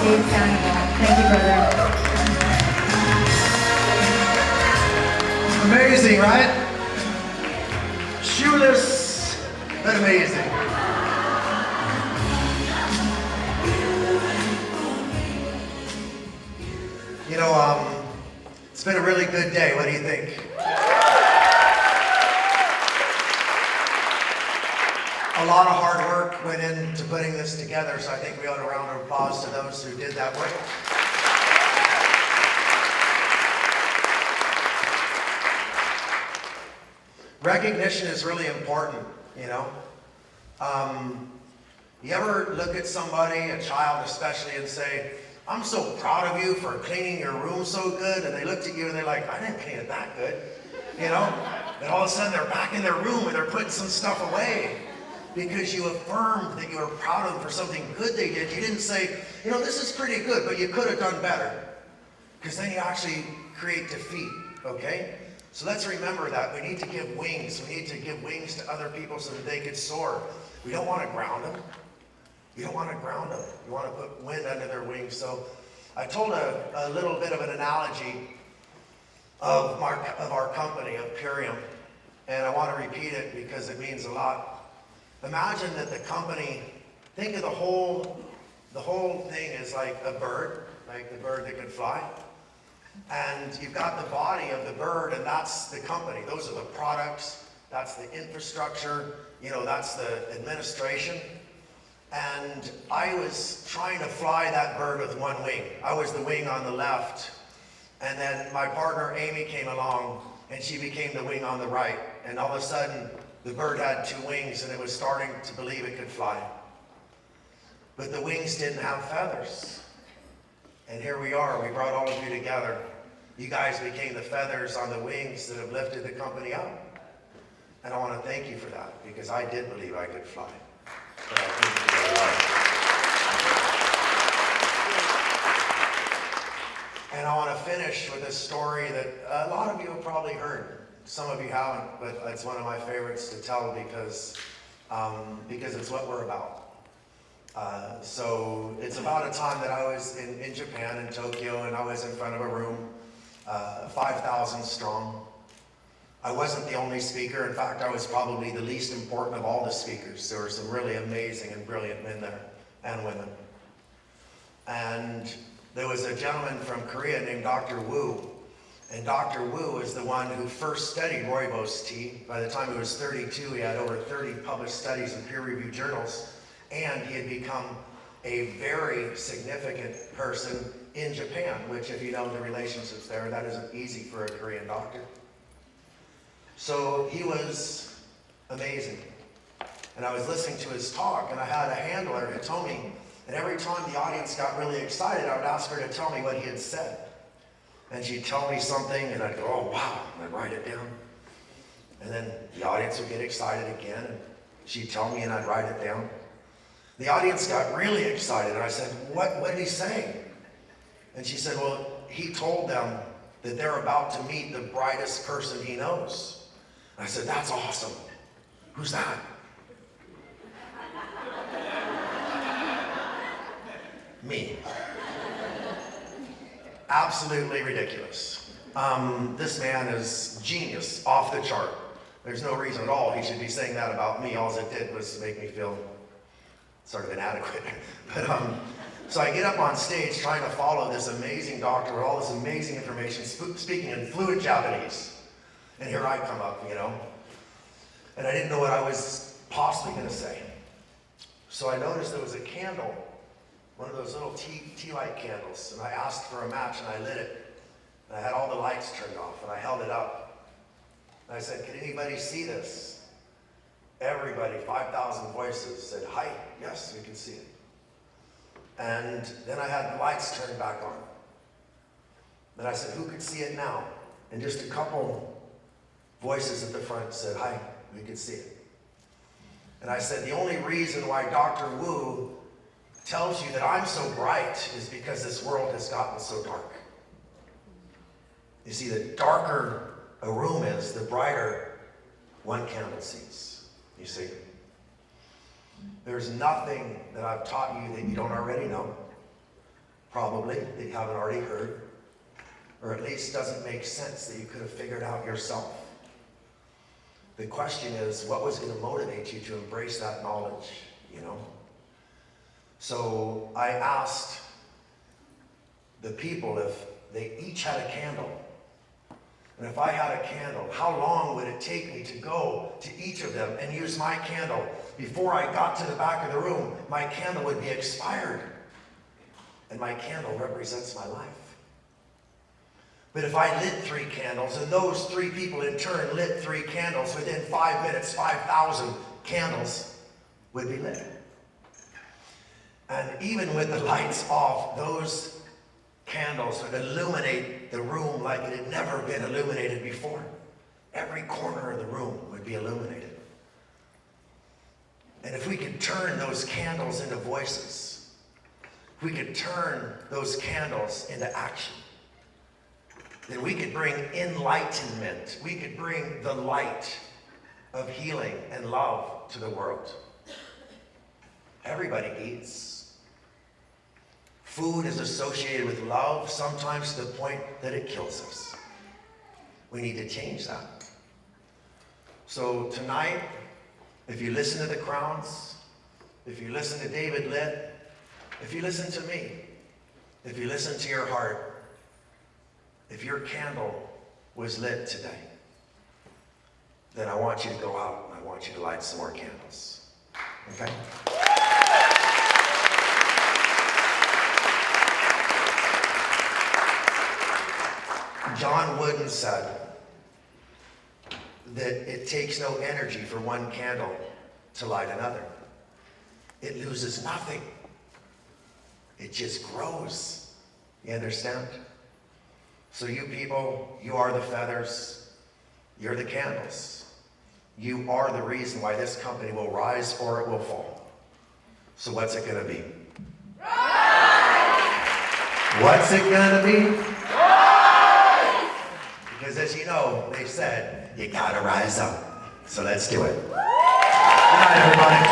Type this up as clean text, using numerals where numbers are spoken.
Dave Sandoval. Thank you, brother. Amazing, right? Shoeless, but amazing. You know, it's been a really good day. What do you think? A lot of hard work went into putting this together, so I think we ought a round of applause to those who did that work. Recognition is really important, you know. You ever look at somebody, a child especially, and say, I'm so proud of you for cleaning your room so good, and they looked at you and they're like, I didn't clean it that good, you know? And all of a sudden they're back in their room and they're putting some stuff away because you affirmed that you were proud of them for something good they did. You didn't say, you know, this is pretty good, but you could have done better. Because then you actually create defeat, okay? So let's remember that. We need to give wings. We need to give wings to other people so that they could soar. We don't want to ground them. You don't want to ground them. You want to put wind under their wings. So I told a little bit of an analogy of our company, of Purium, and I want to repeat it because it means a lot. Imagine that the company, think of the whole thing is like a bird, like the bird that can fly. And you've got the body of the bird, and that's the company. Those are the products, that's the infrastructure, you know, that's the administration. And I was trying to fly that bird with one wing. I was the wing on the left. And then my partner Amy came along and she became the wing on the right. And all of a sudden the bird had two wings and it was starting to believe it could fly. But the wings didn't have feathers. And here we are, we brought all of you together. You guys became the feathers on the wings that have lifted the company up. And I want to thank you for that because I did believe I could fly. But I couldn't do it. And I want to finish with a story that a lot of you have probably heard. Some of you haven't, but it's one of my favorites to tell because it's what we're about. So it's about a time that I was in Japan, in Tokyo, and I was in front of a room, 5,000 strong. I wasn't the only speaker. In fact, I was probably the least important of all the speakers. There were some really amazing and brilliant men there, and women. And there was a gentleman from Korea named Dr. Wu. And Dr. Wu is the one who first studied rooibos tea. By the time he was 32, he had over 30 published studies in peer-reviewed journals. And he had become a very significant person in Japan, which if you know the relationships there, that isn't easy for a Korean doctor. So he was amazing. And I was listening to his talk, and I had a handler who told me, and every time the audience got really excited, I would ask her to tell me what he had said. And she'd tell me something, and I'd go, oh, wow, and I'd write it down. And then the audience would get excited again, and she'd tell me, and I'd write it down. The audience got really excited, and I said, what did he say? And she said, well, he told them that they're about to meet the brightest person he knows. And I said, that's awesome. Who's that? Me. Absolutely ridiculous. This man is genius, off the chart. There's no reason at all he should be saying that about me. All it did was make me feel sort of inadequate. But so I get up on stage trying to follow this amazing doctor with all this amazing information, speaking in fluent Japanese. And here I come up, you know. And I didn't know what I was possibly going to say. So I noticed there was a candle, one of those little tea light candles, and I asked for a match and I lit it. And I had all the lights turned off and I held it up. And I said, can anybody see this? Everybody, 5,000 voices said, hi, yes, we can see it. And then I had the lights turned back on. Then I said, who could see it now? And just a couple voices at the front said, hi, we could see it. And I said, the only reason why Dr. Wu tells you that I'm so bright is because this world has gotten so dark. You see, the darker a room is, the brighter one candle sees. You see? There's nothing that I've taught you that you don't already know. probably, that you haven't already heard, or at least doesn't make sense that you could have figured out yourself. The question is, what was going to motivate you to embrace that knowledge, you know? So I asked the people if they each had a candle. And if I had a candle, how long would it take me to go to each of them and use my candle? Before I got to the back of the room, my candle would be expired. And my candle represents my life. But if I lit 3 candles, and those 3 people in turn lit 3 candles, within 5 minutes, 5,000 candles would be lit. And even with the lights off, those candles would illuminate the room like it had never been illuminated before. Every corner of the room would be illuminated. And if we could turn those candles into voices, if we could turn those candles into action, then we could bring enlightenment. We could bring the light of healing and love to the world. Everybody eats. Food is associated with love, sometimes to the point that it kills us. We need to change that. So tonight, if you listen to the Crowns, if you listen to David Litt, if you listen to me, if you listen to your heart, if your candle was lit today, then I want you to go out and I want you to light some more candles. Okay? John Wooden said that it takes no energy for one candle to light another. It loses nothing. It just grows. You understand? So you people, you are the feathers. You're the candles. You are the reason why this company will rise or it will fall. So what's it going to be? Rise! What's it going to be? Because as you know, they said, you gotta rise up. So let's do it. Good night, everybody.